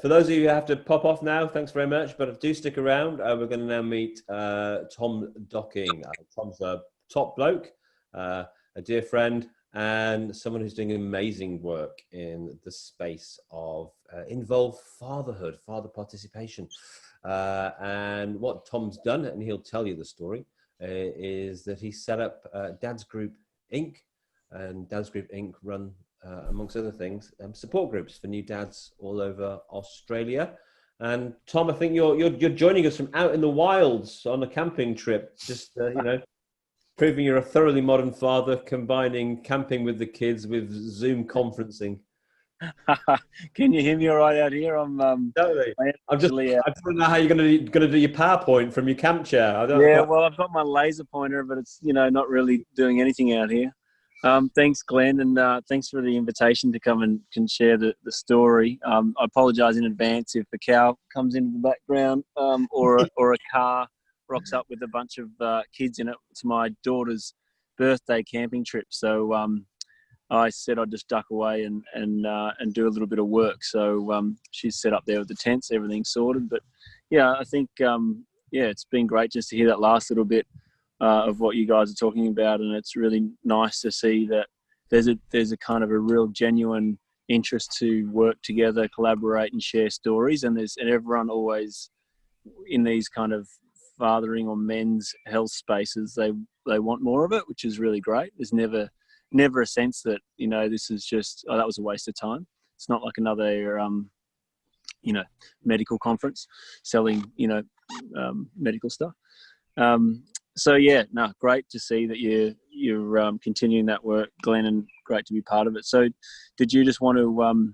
For those of you who have to pop off now, thanks very much. But do stick around. We're going to now meet Tom Docking. Tom's a top bloke, a dear friend, and someone who's doing amazing work in the space of involved fatherhood, father participation. And what Tom's done, and he'll tell you the story, is that he set up Dad's Group Inc. And Dad's Group Inc. run, amongst other things, support groups for new dads all over Australia. And Tom, I think you're joining us from out in the wilds on a camping trip, just proving you're a thoroughly modern father, combining camping with the kids with Zoom conferencing. Can you hear me all right out here? Totally. I just don't know how you're going to do your PowerPoint from your camp chair. Well, I've got my laser pointer, but it's not really doing anything out here. Thanks, Glenn, and thanks for the invitation to come and can share the story. I apologise in advance if a cow comes into the background or a car rocks up with a bunch of kids in it. It's my daughter's birthday camping trip, so I said I'd just duck away and do a little bit of work. So she's set up there with the tents, everything's sorted. But yeah, I think it's been great just to hear that last little bit of what you guys are talking about, and it's really nice to see that there's a kind of a real genuine interest to work together, collaborate, and share stories. And everyone always in these kind of fathering or men's health spaces, they want more of it, which is really great. There's never a sense that this is just that was a waste of time. It's not like another medical conference selling medical stuff. So yeah, no, great to see that you're continuing that work, Glenn, and great to be part of it. So, did you just want to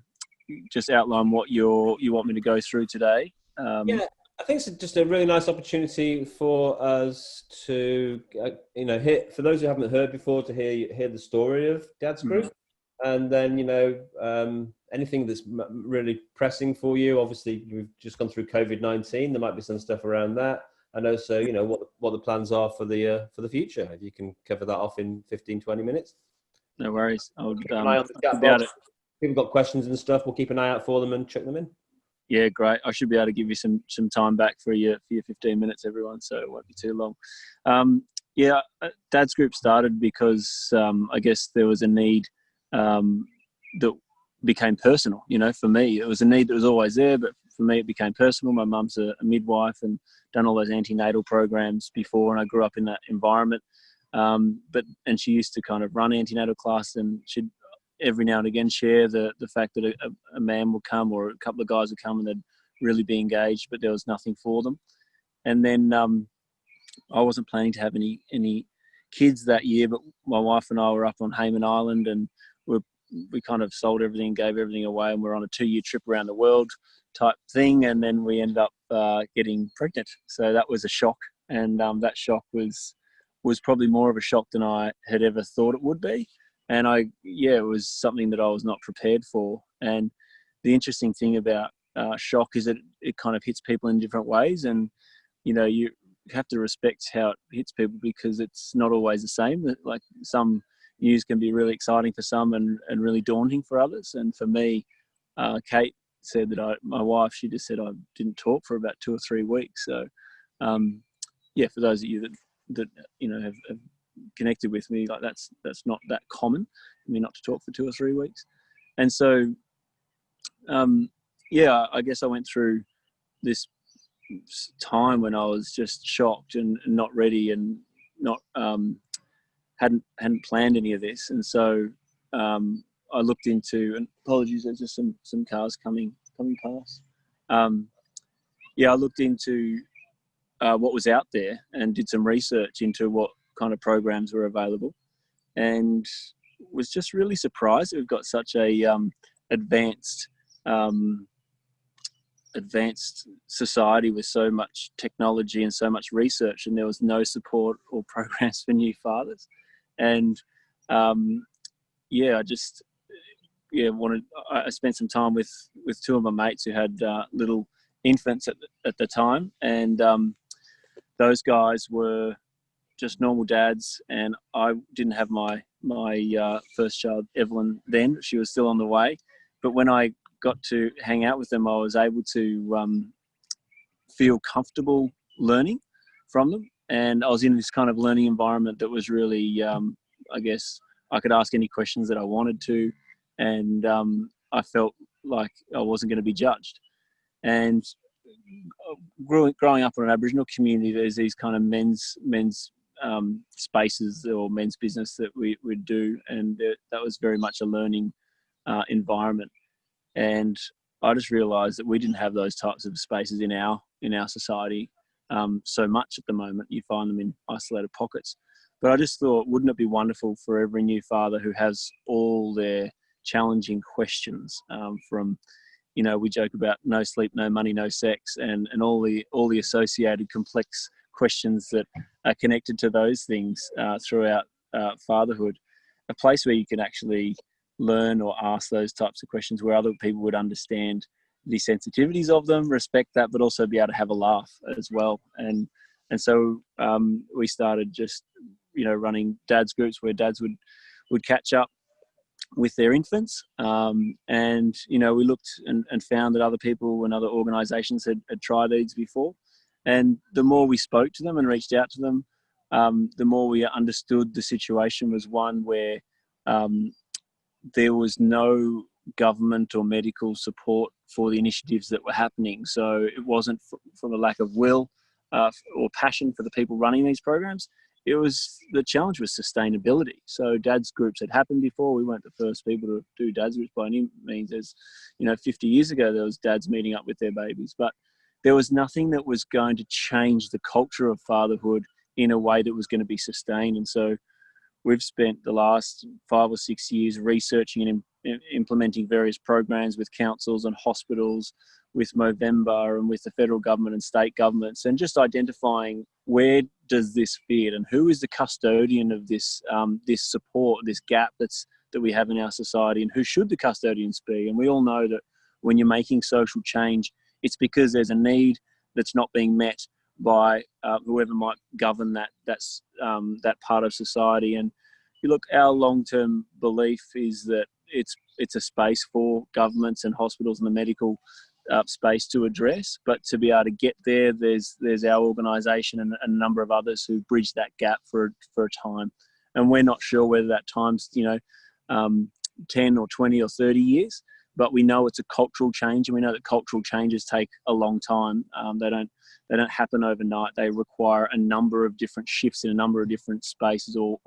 just outline what you want me to go through today? Yeah, I think it's just a really nice opportunity for us to, hear, for those who haven't heard before, to hear the story of Dad's Group, and then anything that's really pressing for you. Obviously, we've just gone through COVID-19. There might be some stuff around that. And also, what the plans are for the future. If you can cover that off in 15, 20 minutes. No worries. I'll keep an eye on the chat box. If people got questions and stuff, we'll keep an eye out for them and check them in. Yeah, great. I should be able to give you some time back for your 15 minutes, everyone, so it won't be too long. Dad's Group started because I guess there was a need that became personal. For me, it was a need that was always there, but for me, it became personal. My mum's a midwife and done all those antenatal programs before, and I grew up in that environment. And she used to kind of run antenatal class, and she'd every now and again share the fact that a man would come or a couple of guys would come and they'd really be engaged, but there was nothing for them. And then I wasn't planning to have any kids that year, but my wife and I were up on Hayman Island, and we kind of sold everything, gave everything away, and we're on a 2-year trip around the world type thing. And then we ended up getting pregnant. So that was a shock. And that shock was probably more of a shock than I had ever thought it would be. And it was something that I was not prepared for. And the interesting thing about shock is that it kind of hits people in different ways. And, you have to respect how it hits people, because it's not always the same. Like, some news can be really exciting for some and really daunting for others. And for me, Kate said that my wife, she just said I didn't talk for about 2 or 3 weeks. So, for those of you that have connected with me, like that's not that common for me not to talk for 2 or 3 weeks. And so, I guess I went through this time when I was just shocked and not ready and not hadn't planned any of this. And so I looked into, and apologies, there's just some cars coming past. I looked into what was out there and did some research into what kind of programs were available, and was just really surprised that we've got such a advanced society with so much technology and so much research, and there was no support or programs for new fathers. And I spent some time with 2 of my mates who had little infants at the time, and those guys were just normal dads, and I didn't have my first child, Evelyn, then. She was still on the way. But when I got to hang out with them, I was able to feel comfortable learning from them. And I was in this kind of learning environment that was really, I guess, I could ask any questions that I wanted to, and I felt like I wasn't going to be judged. And growing up in an Aboriginal community, there's these kind of men's spaces or men's business that we would do, and that was very much a learning environment. And I just realised that we didn't have those types of spaces in our society so much at the moment. You find them in isolated pockets. But I just thought, wouldn't it be wonderful for every new father who has all their challenging questions from, we joke about no sleep, no money, no sex, and all the associated complex questions that are connected to those things throughout fatherhood, a place where you can actually learn or ask those types of questions where other people would understand the sensitivities of them, respect that, but also be able to have a laugh as well. And so we started just, running dads groups where dads would catch up with their infants. And, we looked and found that other people and other organisations had tried these before. And the more we spoke to them and reached out to them, the more we understood the situation was one where there was no government or medical support for the initiatives that were happening. So it wasn't from a lack of will or passion for the people running these programs. The challenge was sustainability. So dads groups had happened before. We weren't the first people to do dads groups by any means. As 50 years ago, there was dads meeting up with their babies, but there was nothing that was going to change the culture of fatherhood in a way that was going to be sustained. And so we've spent the last 5 or 6 years researching and implementing various programs with councils and hospitals, with Movember and with the federal government and state governments, and just identifying where does this fit and who is the custodian of this this support, this gap that we have in our society, and who should the custodians be. And we all know that when you're making social change, it's because there's a need that's not being met by whoever might govern that part of society. And you look, our long-term belief is that it's a space for governments and hospitals and the medical space to address, but to be able to get there, there's our organisation and a number of others who bridge that gap for a time. And we're not sure whether that time's 10 or 20 or 30 years, but we know it's a cultural change, and we know that cultural changes take a long time. They don't happen overnight. They require a number of different shifts in a number of different spaces or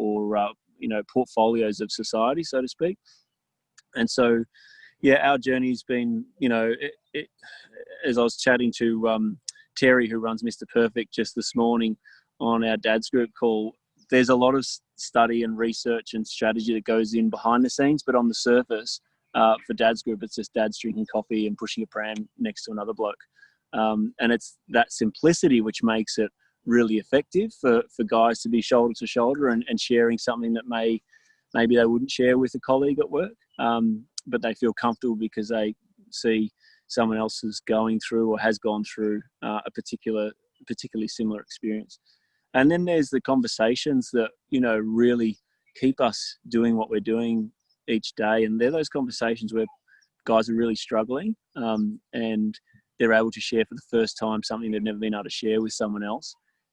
portfolios of society, so to speak. And so, our journey's been, as I was chatting to Terry, who runs Mr. Perfect, just this morning on our dad's group call, there's a lot of study and research and strategy that goes in behind the scenes, but on the surface, for dad's group, it's just dads drinking coffee and pushing a pram next to another bloke. And it's that simplicity which makes it really effective for guys to be shoulder to shoulder and sharing something that maybe they wouldn't share with a colleague at work, but they feel comfortable because they see someone else is going through or has gone through a particularly similar experience. And then there's the conversations that, really keep us doing what we're doing each day. And they're those conversations where guys are really struggling and they're able to share for the first time something they've never been able to share with someone else.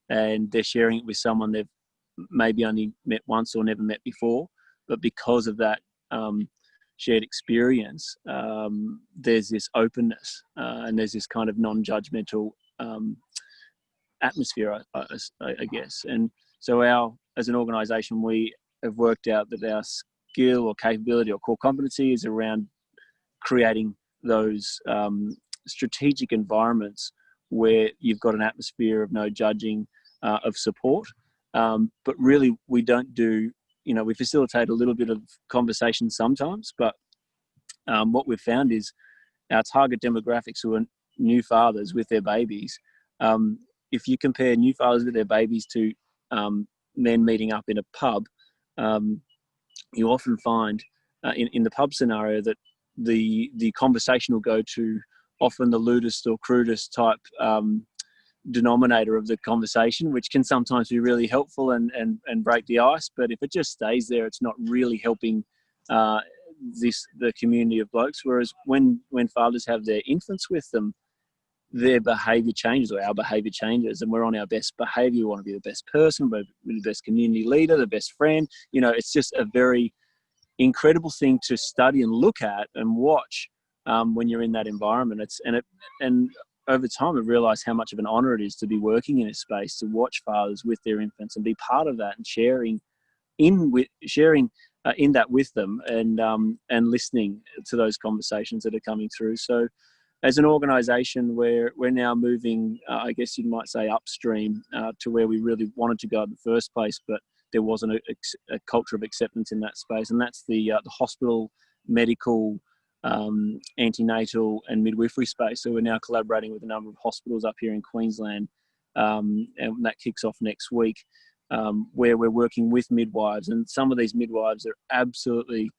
And they're sharing it with someone they've maybe only met once or never met before. But because of that shared experience, there's this openness and there's this kind of non-judgmental atmosphere, I guess. And so as an organisation, we have worked out that our skill or capability or core competency is around creating those strategic environments where you've got an atmosphere of no judging, of support. But really, we don't do, we facilitate a little bit of conversation sometimes, but what we've found is our target demographics who are new fathers with their babies, if you compare new fathers with their babies to men meeting up in a pub, you often find in the pub scenario that the conversation will go to often the lewdest or crudest type denominator of the conversation, which can sometimes be really helpful and break the ice. But if it just stays there, it's not really helping the community of blokes. Whereas when fathers have their infants with them, their behaviour changes, or our behaviour changes, and we're on our best behaviour. We want to be the best person, we're the best community leader, the best friend. It's just a very incredible thing to study and look at and watch when you're in that environment. And over time, I've realised how much of an honour it is to be working in a space, to watch fathers with their infants and be part of that and sharing in that with them, and listening to those conversations that are coming through. So as an organisation, we're now moving, I guess you might say, upstream to where we really wanted to go in the first place, but there wasn't a culture of acceptance in that space, and that's the hospital, medical, antenatal and midwifery space. So we're now collaborating with a number of hospitals up here in Queensland, and that kicks off next week, where we're working with midwives. And some of these midwives are absolutely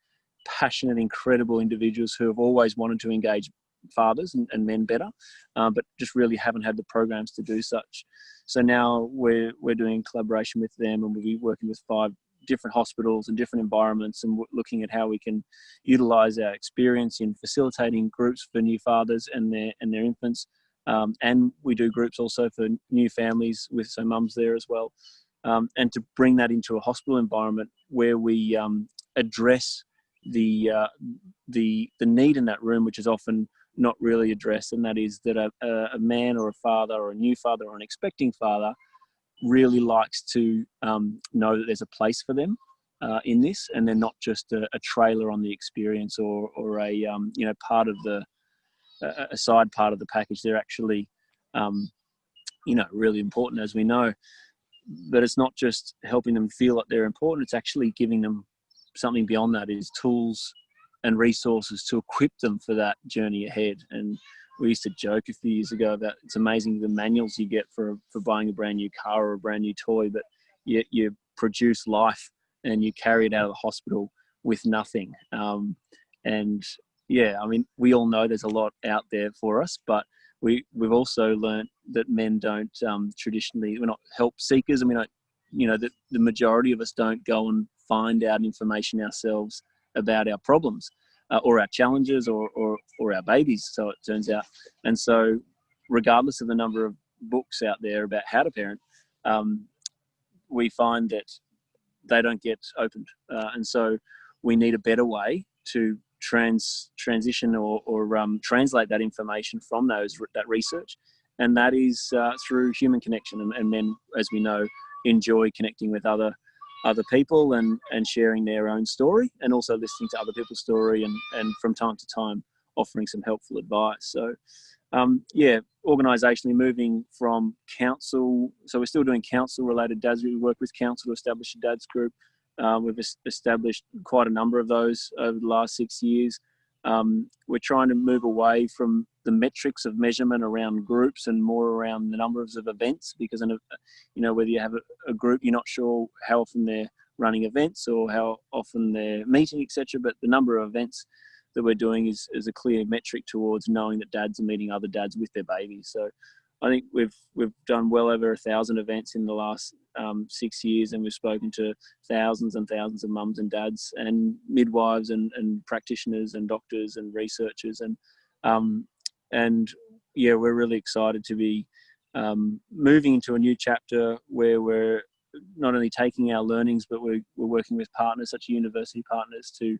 passionate, incredible individuals who have always wanted to engage fathers and men better, but just really haven't had the programs to do such. So now we're doing collaboration with them, and we'll be working with 5 different hospitals and different environments, and looking at how we can utilise our experience in facilitating groups for new fathers and their infants, and we do groups also for new families with mums there as well, and to bring that into a hospital environment where we address the need in that room, which is often not really addressed, and that is that a man or a father or a new father or an expecting father really likes to know that there's a place for them in this, and they're not just a trailer on the experience or a part of a side part of the package. They're actually really important, as we know. But it's not just helping them feel that they're important, it's actually giving them something beyond that, is tools and resources to equip them for that journey ahead. And we used to joke a few years ago about, it's amazing the manuals you get for buying a brand new car or a brand new toy, but you produce life and you carry it out of the hospital with nothing. We all know there's a lot out there for us, but we've also learned that men don't traditionally, we're not help seekers, and we don't, that the majority of us don't go and find out information ourselves about our problems or our challenges or our babies, so it turns out. And so regardless of the number of books out there about how to parent, we find that they don't get opened. And so we need a better way to transition or translate that information from that research. And that is through human connection. And men, as we know, enjoy connecting with other people and sharing their own story, and also listening to other people's story, and from time to time offering some helpful advice. So organisationally moving from council, so we're still doing council related dads. We work with council to establish a dads group. We've established quite a number of those over the last 6 years. We're trying to move away from the metrics of measurement around groups and more around the numbers of events, because whether you have a group, you're not sure how often they're running events or how often they're meeting, etc. But the number of events that we're doing is a clear metric towards knowing that dads are meeting other dads with their babies. So I think we've done well over 1,000 events in the last 6 years, and we've spoken to thousands and thousands of mums and dads and midwives and practitioners and doctors and researchers, we're really excited to be moving into a new chapter where we're not only taking our learnings, but we're working with partners such as university partners to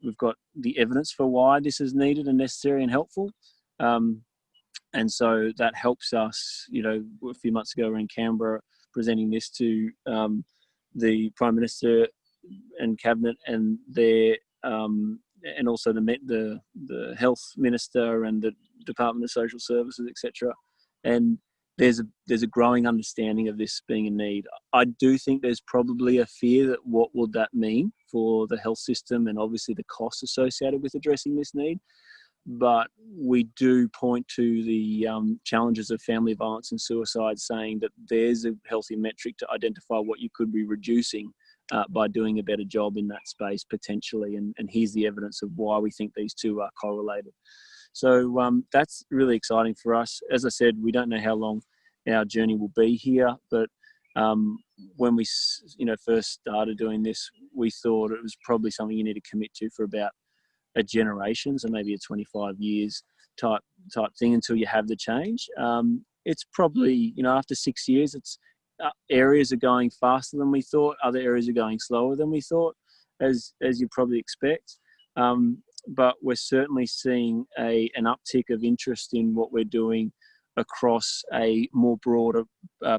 we've got the evidence for why this is needed and necessary and helpful. And so that helps us. A few months ago, we were in Canberra presenting this to the Prime Minister and Cabinet, and their and also the Health Minister and the Department of Social Services, etc. And there's a growing understanding of this being a need. I do think there's probably a fear that what would that mean for the health system, and obviously the costs associated with addressing this need. But we do point to the challenges of family violence and suicide, saying that there's a healthy metric to identify what you could be reducing by doing a better job in that space potentially. And here's the evidence of why we think these two are correlated. So that's really exciting for us. As I said, we don't know how long our journey will be here, but When we first started doing this, we thought it was probably something you need to commit to for about a generation, so maybe a 25 years type thing until you have the change. It's probably, after 6 years, it's areas are going faster than we thought, other areas are going slower than we thought, as you probably expect. But we're certainly seeing an uptick of interest in what we're doing across a more broader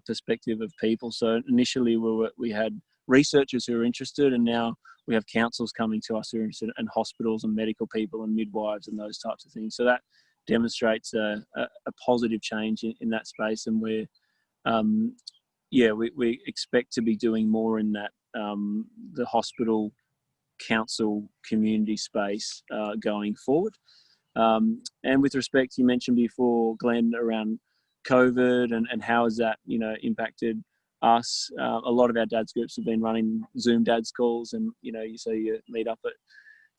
perspective of people. So initially we had researchers who were interested, and now we have councils coming to us who are interested, and hospitals and medical people and midwives and those types of things. So that demonstrates a positive change in that space, and we expect to be doing more in that the hospital, council, community space going forward. And with respect, you mentioned before, Glenn, around COVID and how has that impacted us. A lot of our dads groups have been running Zoom dads calls, and you meet up at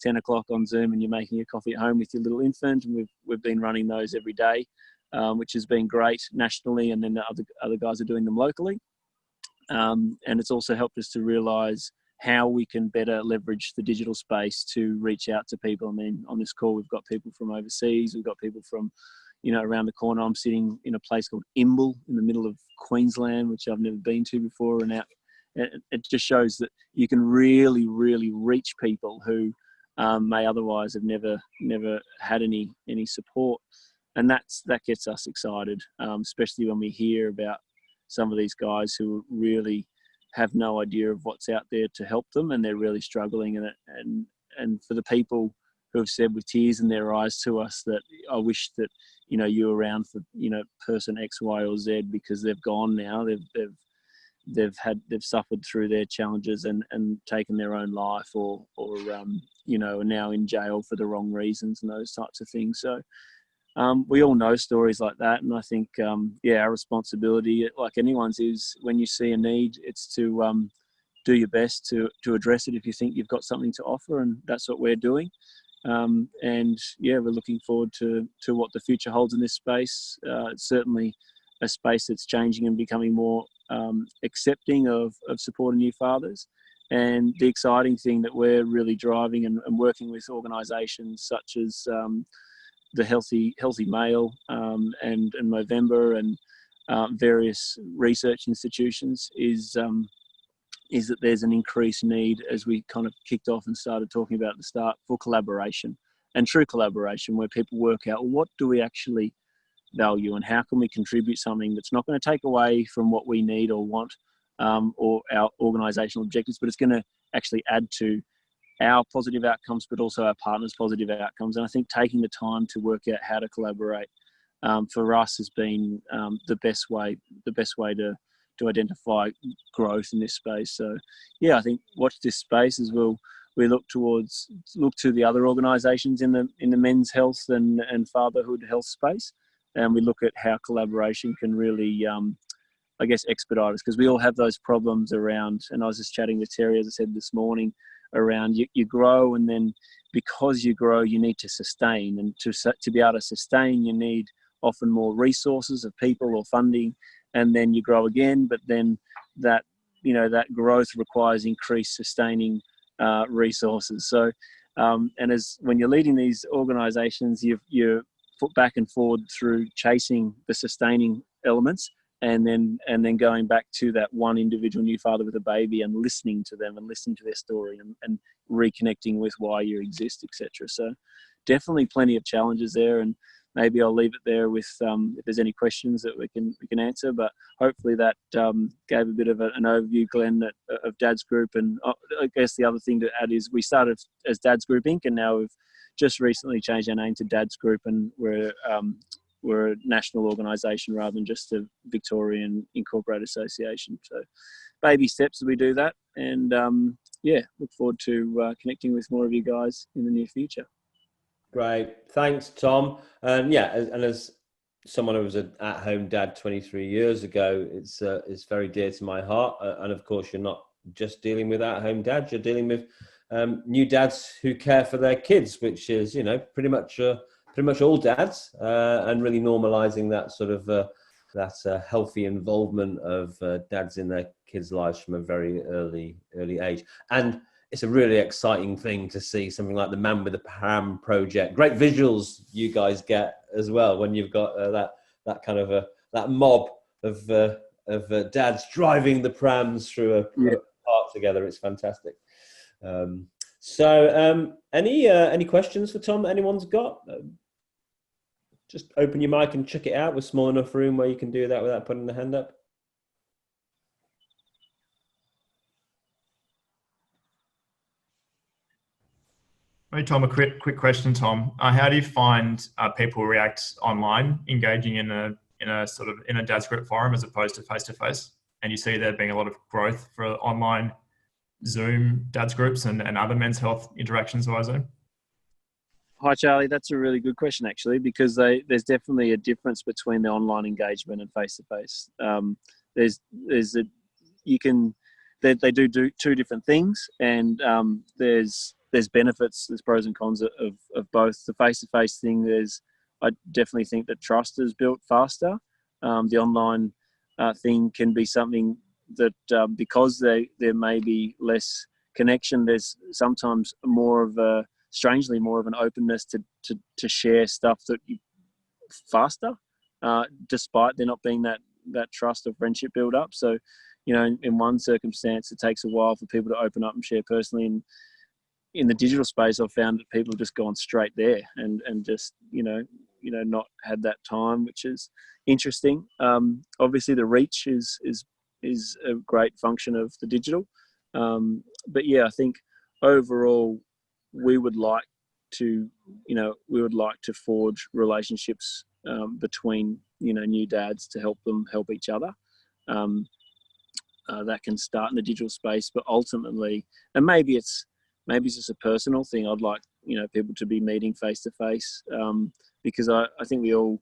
10 o'clock on Zoom and you're making your coffee at home with your little infant, and we've been running those every day, which has been great nationally, and then the other guys are doing them locally. And it's also helped us to realise how we can better leverage the digital space to reach out to people. I mean, on this call, we've got people from overseas, we've got people from, around the corner. I'm sitting in a place called Imbil in the middle of Queensland, which I've never been to before. And it just shows that you can really, really reach people who may otherwise have never had any support. And that gets us excited, especially when we hear about some of these guys who really have no idea of what's out there to help them, and they're really struggling. And for the people who have said with tears in their eyes to us that I wish that you were around for person X, Y, or Z, because they've gone now. They've suffered through their challenges and taken their own life, or are now in jail for the wrong reasons and those types of things. So we all know stories like that, and I think our responsibility, like anyone's, is when you see a need, it's to do your best to address it if you think you've got something to offer, and that's what we're doing. We're looking forward to what the future holds in this space. It's certainly a space that's changing and becoming more accepting of supporting new fathers. And the exciting thing that we're really driving and working with organisations such as the Healthy Male and Movember and various research institutions is that there's an increased need, as we kind of kicked off and started talking about at the start, for collaboration, and true collaboration, where people work out, well, what do we actually value and how can we contribute something that's not going to take away from what we need or want or our organisational objectives, but it's going to actually add to our positive outcomes, but also our partners' positive outcomes. And I think taking the time to work out how to collaborate for us has been the best way to identify growth in this space. So, I think watch this space as we look to the other organisations in the men's health and fatherhood health space, and we look at how collaboration can really, expedite us, because we all have those problems around. And I was just chatting with Terry, as I said this morning, around you grow, and then because you grow, you need to sustain, and to be able to sustain, you need often more resources of people or funding, and then you grow again. But then that growth requires increased sustaining resources. So, and as when you're leading these organisations, you're put back and forward through chasing the sustaining elements, and then going back to that one individual new father with a baby and listening to them and listening to their story and reconnecting with why you exist, etc. So definitely plenty of challenges there, and maybe I'll leave it there with if there's any questions that we can answer. But hopefully that gave a bit of an overview, Glenn, of Dad's Group. And I guess the other thing to add is we started as Dad's Group Inc. and now we've just recently changed our name to Dad's Group, and we're a national organisation rather than just a Victorian Incorporated Association. So baby steps as we do that, and look forward to connecting with more of you guys in the near future. Great, thanks, Tom. And as someone who was an at-home dad 23 years ago, it's very dear to my heart. And of course, you're not just dealing with at-home dads; you're dealing with new dads who care for their kids, which is pretty much all dads, and really normalising that sort of healthy involvement of dads in their kids' lives from a very early age. And it's a really exciting thing to see something like the Man with the Pram project. Great visuals you guys get as well when you've got that kind of that mob of dads driving the prams through a park together. It's fantastic. Any questions for Tom that anyone's got? Just open your mic and check it out. We're small enough room where you can do that without putting the hand up. Hey, Tom, a quick question, Tom. How do you find people react online, engaging in a dad's group forum as opposed to face-to-face? And you see there being a lot of growth for online Zoom dads groups and other men's health interactions via Zoom? Hi, Charlie. That's a really good question, actually, because there's definitely a difference between the online engagement and face-to-face. They do two different things, and there's benefits, there's pros and cons of both. The face-to-face thing, I definitely think that trust is built faster. The online thing can be something that because there may be less connection, there's sometimes strangely more of an openness to share stuff that you faster, despite there not being that trust or friendship build up. So, in one circumstance, it takes a while for people to open up and share personally. And in the digital space, I've found that people have just gone straight there and just, not had that time, which is interesting. Obviously the reach is a great function of the digital. But yeah, I think overall we would like to forge relationships between, new dads to help them help each other. That can start in the digital space, but ultimately, and maybe it's just a personal thing. I'd like, people to be meeting face to face, because I think we all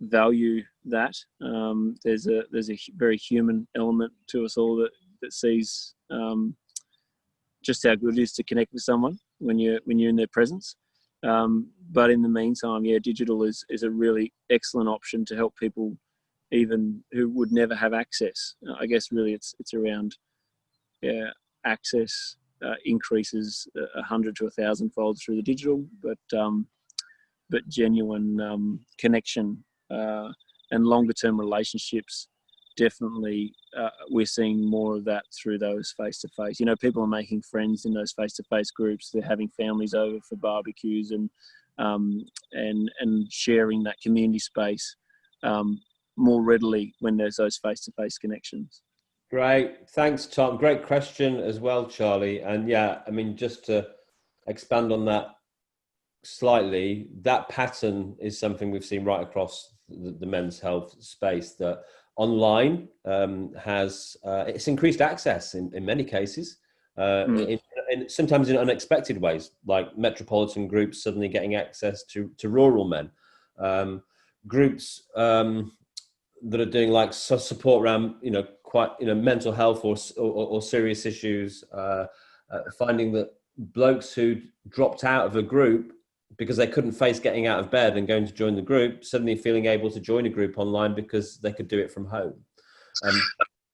value that. There's a very human element to us all that sees just how good it is to connect with someone when you're in their presence. But in the meantime, digital is a really excellent option to help people even who would never have access. I guess really it's around access increases 100 to 1,000 fold through the digital, but genuine connection and longer term relationships, definitely we're seeing more of that through those face to face. People are making friends in those face to face groups. They're having families over for barbecues and sharing that community space more readily when there's those face to face connections. Great. Thanks, Tom. Great question as well, Charlie. And just to expand on that slightly, that pattern is something we've seen right across the men's health space, that online has it's increased access in many cases, sometimes in unexpected ways, like metropolitan groups suddenly getting access to rural men, groups that are doing like support around mental health or serious issues, finding that blokes who dropped out of a group because they couldn't face getting out of bed and going to join the group, suddenly feeling able to join a group online because they could do it from home.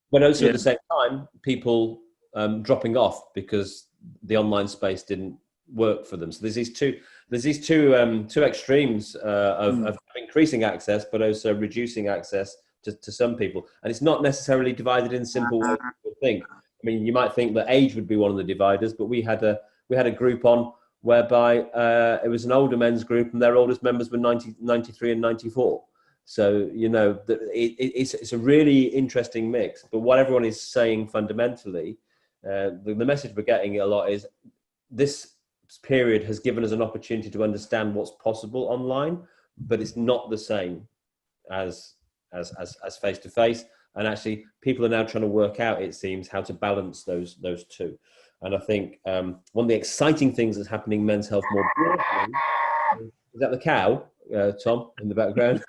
But also at the same time, people dropping off because the online space didn't work for them. So there's these two extremes of increasing access, but also reducing access to some people. And it's not necessarily divided in simple ways people think. I mean, you might think that age would be one of the dividers, but we had a group on whereby it was an older men's group and their oldest members were 93 and 94. So, it's a really interesting mix. But what everyone is saying fundamentally, the message we're getting a lot is this period has given us an opportunity to understand what's possible online, but it's not the same as face to face. And actually, people are now trying to work out, it seems, how to balance those two. And I think one of the exciting things that's happening in men's health more broadly is that the cow, Tom, in the background.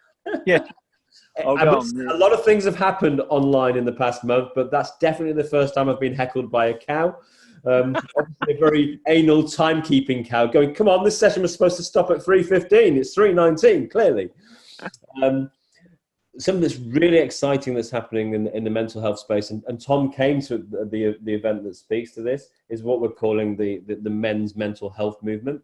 Yeah. A lot of things have happened online in the past month, but that's definitely the first time I've been heckled by a cow. Obviously a very anal timekeeping cow going, come on, this session was supposed to stop at 3:15. It's 3:19, clearly. something that's really exciting that's happening in the mental health space, and Tom came to the event that speaks to this, is what we're calling the men's mental health movement.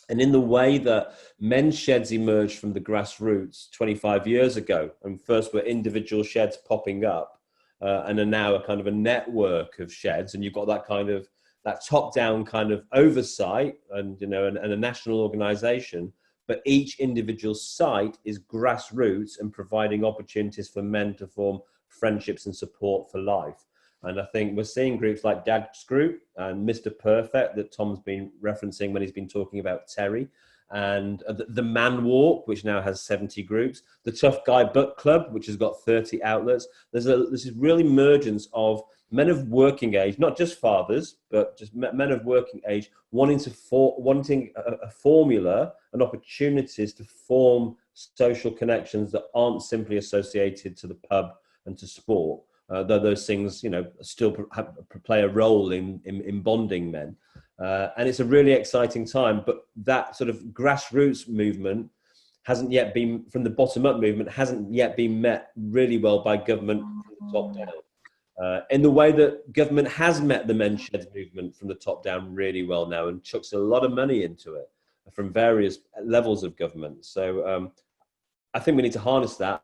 And in the way that men's sheds emerged from the grassroots 25 years ago, and first were individual sheds popping up, and are now a kind of a network of sheds, and you've got that top-down kind of oversight, and and a national organisation. But each individual site is grassroots and providing opportunities for men to form friendships and support for life. And I think we're seeing groups like Dad's Group and Mr. Perfect that Tom's been referencing when he's been talking about Terry, and the Man Walk, which now has 70 groups, the Tough Guy Book Club, which has got 30 outlets. This is real emergence of men of working age, not just fathers, but just men of working age wanting a formula and opportunities to form social connections that aren't simply associated to the pub and to sport. Though those things, still play a role in bonding men. And it's a really exciting time, but that sort of grassroots movement hasn't yet been, from the bottom up movement, hasn't yet been met really well by government from the top down. In the way that government has met the men's sheds movement from the top down really well now, and chucks a lot of money into it from various levels of government. So I think we need to harness that.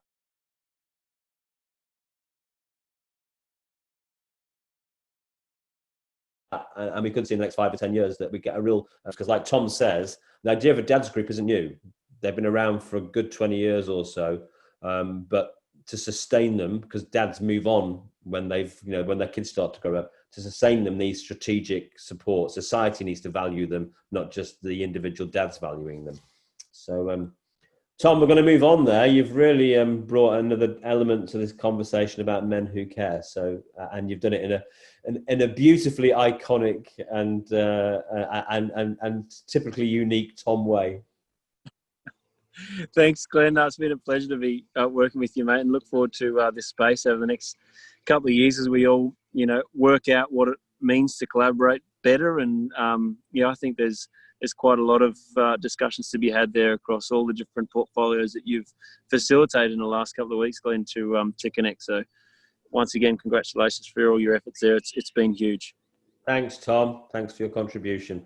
And we could see in the next 5 or 10 years that we get a real, because like Tom says, the idea of a dad's group isn't new. They've been around for a good 20 years or so, but to sustain them, because dads move on when when their kids start to grow up, to sustain them needs strategic support. Society needs to value them, not just the individual dads valuing them. So Tom, we're going to move on there. You've really brought another element to this conversation about men who care. So, and you've done it in a beautifully iconic and typically unique Tom way. Thanks, Glenn. It's been a pleasure to be working with you, mate, and look forward to this space over the next couple of years as we all, work out what it means to collaborate better. And I think there's quite a lot of discussions to be had there across all the different portfolios that you've facilitated in the last couple of weeks, Glenn, to connect. So once again, congratulations for all your efforts there. It's been huge. Thanks, Tom. Thanks for your contribution.